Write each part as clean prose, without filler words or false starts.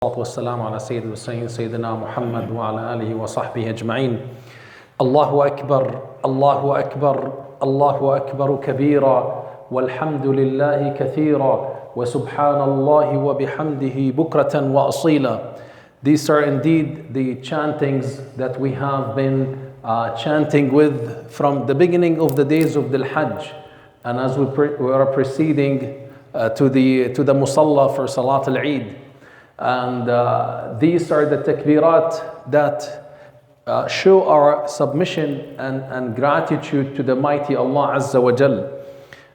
والسلام على سيد المرسلين سيدنا محمد وعلى آله وصحبه أجمعين. الله أكبر الله أكبر الله أكبر كبيرا والحمد لله كثيرا وسبحان الله وبحمده بكرة وأصيلا. These are indeed the chantings that we have been chanting with from the beginning of the days of the Hajj, and as we are proceeding to the Musalla for Salat Al Eid. And these are the takbirat that show our submission and gratitude to the mighty Allah Azza wa Jal.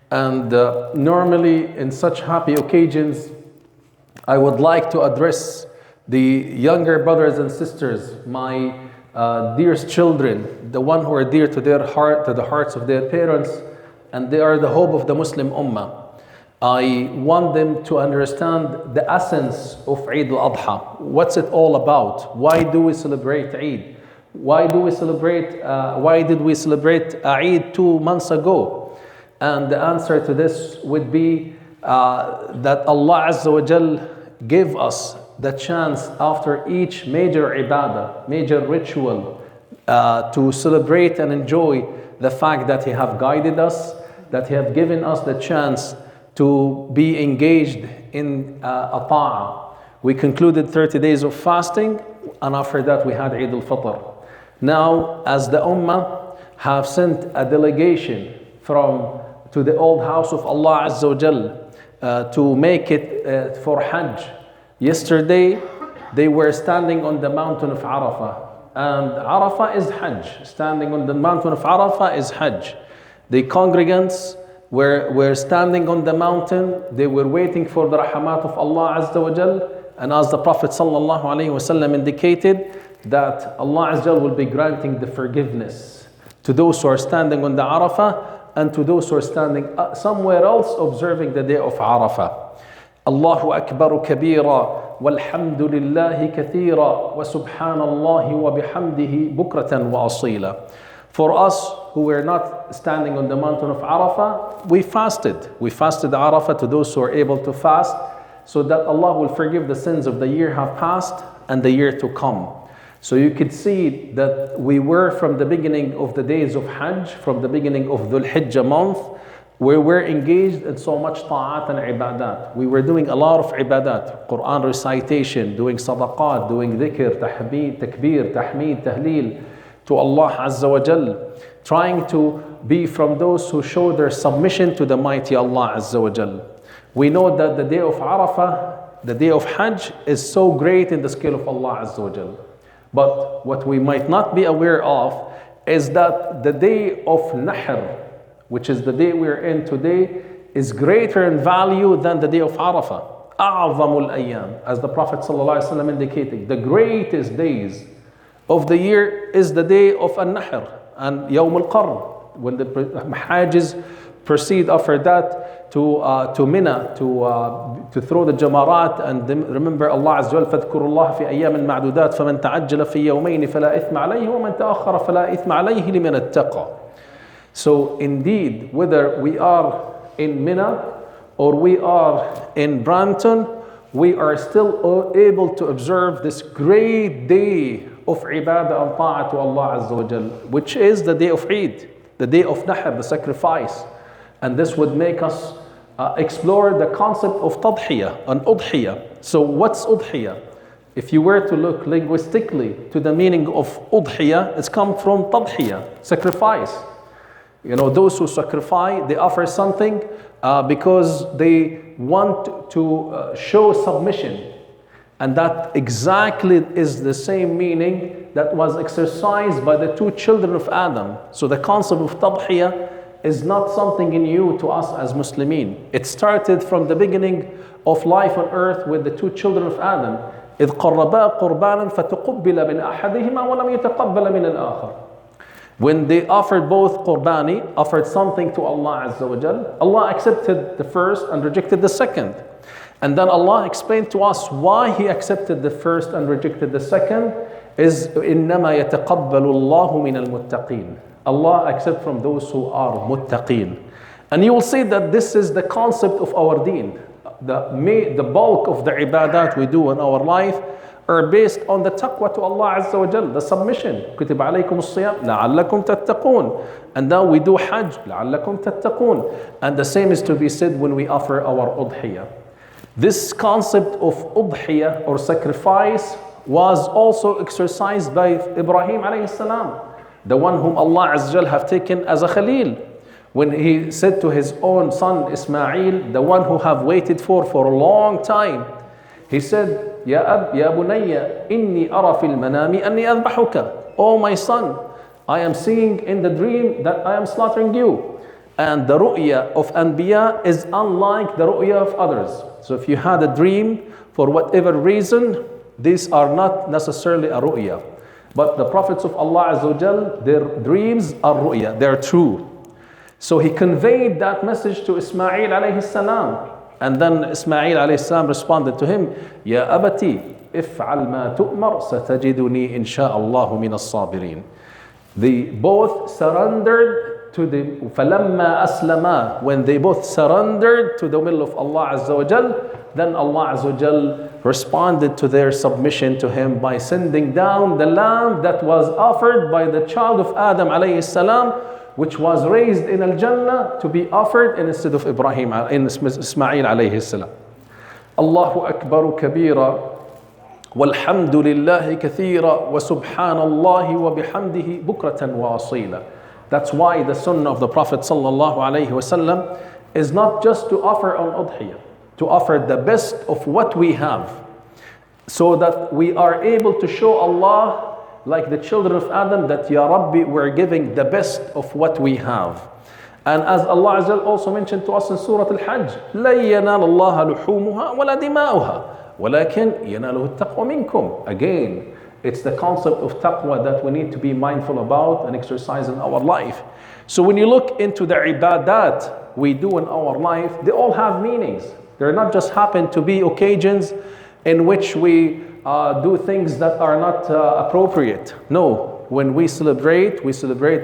And normally in such happy occasions, I would like to address the younger brothers and sisters, my dearest children, the one who are dear to their heart, to the hearts of their parents, and they are the hope of the Muslim Ummah. I want them to understand the essence of Eid Al Adha. What's it all about? Why do we celebrate Eid? Why did we celebrate Eid 2 months ago? And the answer to this would be that Allah Azza wa Jal gave us the chance after each major ibadah, major ritual, to celebrate and enjoy the fact that He have guided us, that He have given us the chance to be engaged in a ta'ah. We concluded 30 days of fasting, and after that we had Eid al-Fitr. Now, as the Ummah have sent a delegation to the old house of Allah Azza wa Jal to make it for Hajj. Yesterday, they were standing on the mountain of Arafah, and Arafah is Hajj. Standing on the mountain of Arafah is Hajj. The congregants were standing on the mountain. They were waiting for the rahmat of Allah Azza wa Jal, and as the Prophet sallallahu alaihi wasallam indicated, that Allah Azza wa Jal will be granting the forgiveness to those who are standing on the Arafah and to those who are standing somewhere else observing the day of Arafah. Allahu Akbar kabira walhamdulillahi kathira wa subhanallahi wa bihamdihi bukratan wa asila. For us who were not standing on the mountain of Arafah, we fasted. We fasted Arafah to those who are able to fast, so that Allah will forgive the sins of the year have passed and the year to come. So you could see that we were from the beginning of the days of Hajj, from the beginning of Dhul Hijjah month, where we're engaged in so much ta'at and ibadat. We were doing a lot of ibadat, Quran recitation, doing sadaqat, doing dhikr, takbir, tahmeed, tahleel, to Allah Azza wa Jal, trying to be from those who show their submission to the mighty Allah Azza wa Jal. We know that the day of Arafah, the day of Hajj, is so great in the scale of Allah Azza wa Jal. But what we might not be aware of is that the day of Nahr, which is the day we're in today, is greater in value than the day of Arafah. أعظم الأيام, as the Prophet ﷺ indicated, the greatest days of the year is the day of An-Nahr and Yawm al-Qarr, when the Hajjis proceed after that to Mina to throw the jamarat and remember Allah Azza wa Jalla. فَاذْكُرُوا اللَّهَ فِي أَيَّامٍ مَعْدُودَاتٍ فَمَنْ تَعَجَّلَ فِي يَوْمَيْنِ فَلَا إِثْمَ عَلَيْهِ وَمَنْ تَأَخَّرَ فَلَا إِثْمَ عَلَيْهِ لِمَنِ اتَّقَى. So indeed, whether we are in Mina or we are in Brampton, we are still able to observe this great day of ibadah and ta'ah to Allah Azza wa Jal, which is the day of Eid, the day of Nahr, the sacrifice. And this would make us explore the concept of tadhiyah and udhiyah. So what's udhiyah? If you were to look linguistically to the meaning of udhiyah, it's come from tadhiyah, sacrifice. You know, those who sacrifice, they offer something because they want to show submission. And that exactly is the same meaning that was exercised by the two children of Adam. So the concept of tadhiyah is not something new to us as Muslimin. It started from the beginning of life on earth with the two children of Adam. إِذْ قَرَّبَا قُرْبَانًا فَتُقُبِّلَ مِنْ أَحَدِهِمَا وَلَمْ يَتَقَبَّلَ مِنَ الْآخَرِ. When they offered both qurbani, offered something to Allah Azza wa Jal, Allah accepted the first and rejected the second. And then Allah explained to us why He accepted the first and rejected the second is إِنَّمَا يَتَقَبَّلُ اللَّهُ مِنَ الْمُتَّقِينَ. Allah accepts from those who are muttaqeen. And you will see that this is the concept of our deen. the bulk of the ibadat we do in our life are based on the taqwa to Allah Azza wa Jal, the submission. كتب عليكم الصيام لعلكم تتقون. And now we do Hajj لعلكم تتقون. And the same is to be said when we offer our udhiyah. This concept of udhiyah or sacrifice was also exercised by Ibrahim alayhi salam, the one whom Allah Azza wa Jal have taken as a Khalil. When he said to his own son Ismail, the one who have waited for a long time, he said, Ya bunayya, inni ara fil manami anni adbahuka. Oh my son, I am seeing in the dream that I am slaughtering you. And the ru'ya of Anbiya is unlike the ru'ya of others. So if you had a dream, for whatever reason, these are not necessarily a ru'ya. But the prophets of Allah Azza wa Jal, their dreams are ru'ya, they're true. So he conveyed that message to Ismail alayhi salam. And then Ismail alayhi salam responded to him, Ya abati, if'al ma tu'mar, satajiduni insha'Allahu min as-sabirin. They both surrendered to the فَلَمَّا أَسْلَمَا. When they both surrendered to the will of Allah Azza wa Jal, then Allah Azza wa Jal responded to their submission to him by sending down the lamb that was offered by the child of Adam alayhi salam, which was raised in Al-Jannah to be offered instead of Ibrahim, in Ismail alayhi salam. Allahu Akbar kabira, walhamdulillahi kathira, wa subhanallahi wa bihamdihi bukratan wa asila. That's why the sunnah of the Prophet sallallahu alayhi wasallam is not just to offer an udhiyah, to offer the best of what we have, so that we are able to show Allah, like the children of Adam, that Ya Rabbi, we're giving the best of what we have. And as Allah Azza wa Jal also mentioned to us in Surah Al-Hajj, لَن يَنَالَ اللَّهَ لُحُومُهَا وَلَا دِمَاؤُهَا وَلَكِنْ يَنَالُهُ التَّقْوَى مِنْكُمْ. Again, it's the concept of taqwa that we need to be mindful about and exercise in our life. So when you look into the ibadat we do in our life, they all have meanings. They're not just happen to be occasions in which we do things that are not appropriate. No, when we celebrate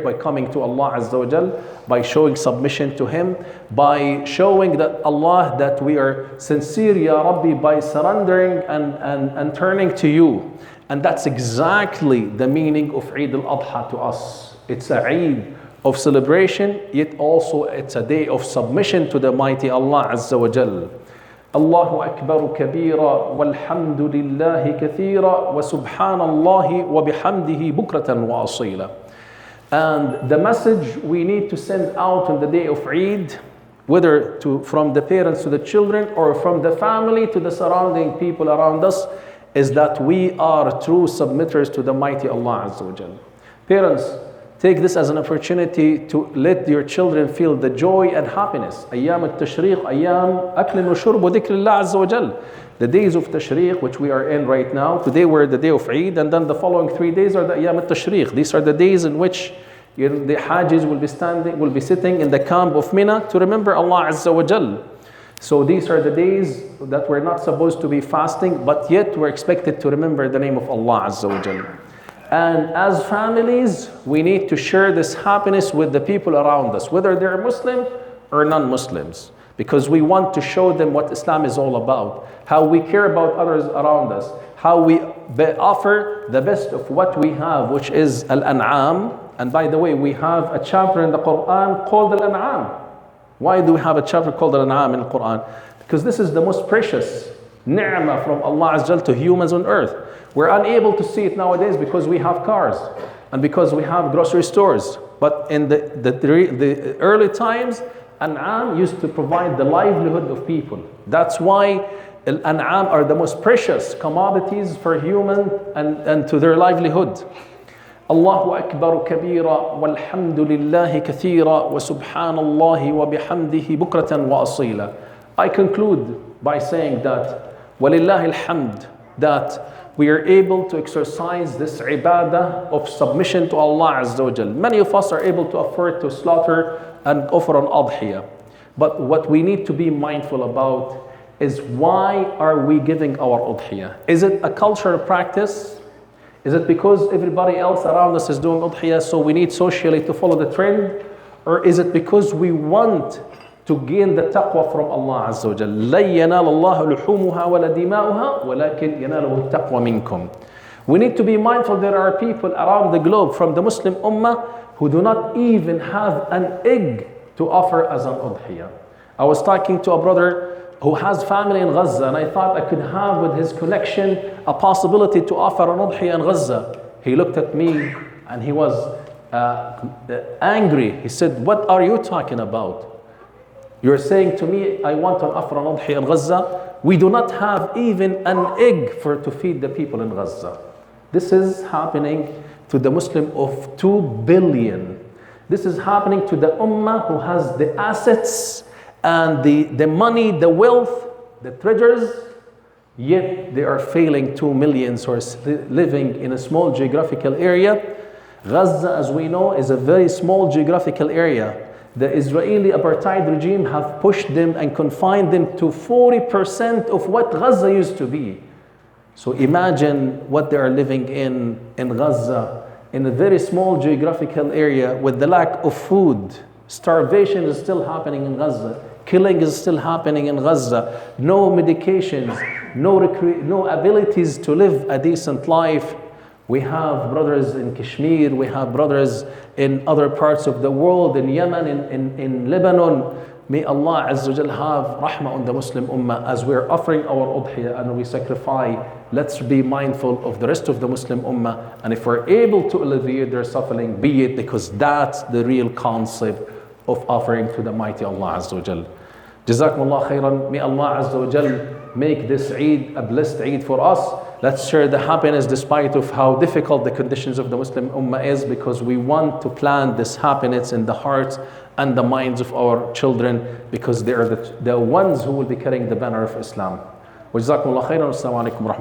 by coming to Allah Azza wa Jal, by showing submission to Him, by showing that Allah, that we are sincere, Ya Rabbi, by surrendering and turning to you. And that's exactly the meaning of Eid Al Adha to us. It's a Eid of celebration, yet also it's a day of submission to the mighty Allah Azza wa Jal. Allahu Akbar kabira, walhamdulillahi kathira, wa subhanallahi wa bihamdihi bukratan wa asila. And the message we need to send out on the day of Eid, whether from the parents to the children or from the family to the surrounding people around us, is that we are true submitters to the mighty Allah Azza wa Jal. Parents, take this as an opportunity to let your children feel the joy and happiness. Ayyam al-Tashriq, ayyam aklin wa shurb wa dhikrillah Azza wa Jal. The days of Tashriq, which we are in right now, today we're the day of Eid, and then the following 3 days are the ayyam al-Tashriq. These are the days in which the Hajjis will be sitting in the camp of Mina to remember Allah Azza wa Jal. So these are the days that we're not supposed to be fasting, but yet we're expected to remember the name of Allah Azza wa Jal. And as families, we need to share this happiness with the people around us, whether they're Muslim or non-Muslims, because we want to show them what Islam is all about, how we care about others around us, how we offer the best of what we have, which is Al-An'am. And by the way, we have a chapter in the Quran called Al-An'am. Why do we have a chapter called Al-An'am in the Quran? Because this is the most precious ni'mah from Allah Azza wa Jal to humans on earth. We're unable to see it nowadays because we have cars and because we have grocery stores. But in the early times, An'am used to provide the livelihood of people. That's why An'am are the most precious commodities for human and to their livelihood. Allahu Akbar kabira, walhamdulillahi kathira, wa subhanallahi wa bihamdihi bukratan wa asila. I conclude by saying that, walillahi alhamd, that we are able to exercise this ibadah of submission to Allah Azza wa Jal. Many of us are able to afford to slaughter and offer an adhiyah. But what we need to be mindful about is, why are we giving our udhiyah? Is it a cultural practice? Is it because everybody else around us is doing udhiyah, so we need socially to follow the trend? Or is it because we want to gain the taqwa from Allah Azza wa Jal. لَن يَنَالَ اللَّهُ لُحُومُهَا وَلَا دِمَاؤُهَا وَلَكِنْ يَنَالُهُ التَّقْوَى مِنْكُمْ. We need to be mindful there are people around the globe from the Muslim Ummah who do not even have an egg to offer as an udhiyah. I was talking to a brother who has family in Gaza, and I thought I could have with his connection a possibility to offer an udhiyah in Gaza. He looked at me and he was angry. He said, "What are you talking about? You're saying to me, I want to offer an udhiyah in Gaza. We do not have even an egg to feed the people in Gaza." This is happening to the Muslim of 2 billion. This is happening to the Ummah who has the assets and the money, the wealth, the treasures, yet they are failing 2 million who are living in a small geographical area. Gaza, as we know, is a very small geographical area. The Israeli apartheid regime have pushed them and confined them to 40% of what Gaza used to be. So imagine what they are living in Gaza, in a very small geographical area with the lack of food. Starvation is still happening in Gaza. Killing is still happening in Gaza. No medications, no abilities to live a decent life. We have brothers in Kashmir, we have brothers in other parts of the world, in Yemen, in Lebanon. May Allah Azza wa Jal have rahmah on the Muslim Ummah as we're offering our udhiyah and we sacrifice. Let's be mindful of the rest of the Muslim Ummah, and if we're able to alleviate their suffering, be it, because that's the real concept of offering to the mighty Allah Azza wa Jal. Jazakumullah khairan. May Allah Azza wa Jal make this Eid a blessed Eid for us. Let's share the happiness despite of how difficult the conditions of the Muslim Ummah is, because we want to plant this happiness in the hearts and the minds of our children, because they are the ones who will be carrying the banner of Islam. Wa jazakumullah khairan. Assalamu alaikum wa rahmatullahi.